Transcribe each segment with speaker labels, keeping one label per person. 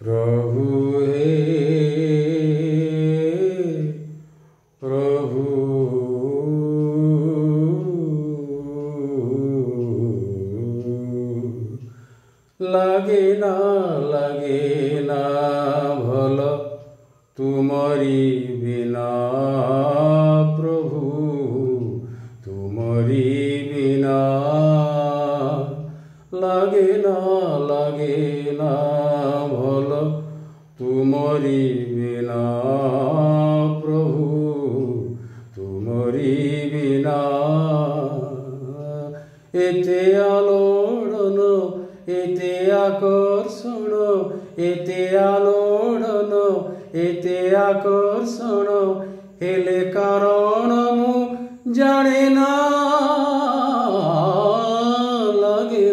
Speaker 1: प्रभु हे प्रभु लागे ना भल तुमरी बिना प्रभु तुमरी बिना लागे ना भल तुमरी बिना प्रभु तुमरी बिना एते आलोड़न एते आकर्षण एते आलोड़न एते आकर्षण हेले कारण मु जाने ना लागे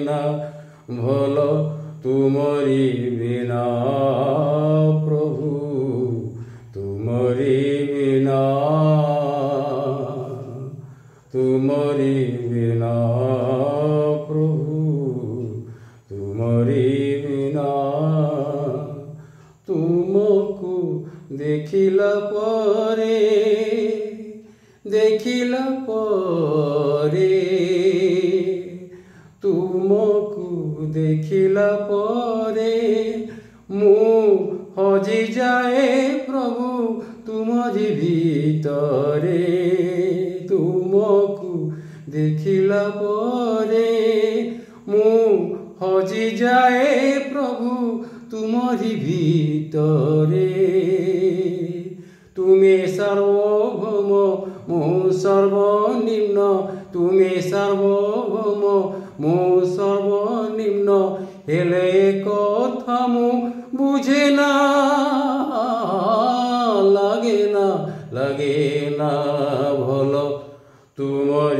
Speaker 1: ना भल तुमरी बिना प्रभु तुमरी बिना तुमरी बिना प्रभु तुमरी बिना तुमको देखिला परे तुमको देखिला परे मु हजि जाए प्रभु तुमरी भीतरे तुमको देखिला परे मु हजि जाए प्रभु तुमरी भीतरे तुमे सर्वभौम मो सर्वनिम्न तुमे सर्वभौम मो सर्वनिम्न हेले कथा मु बुझे ना लागे ना भल तुमरी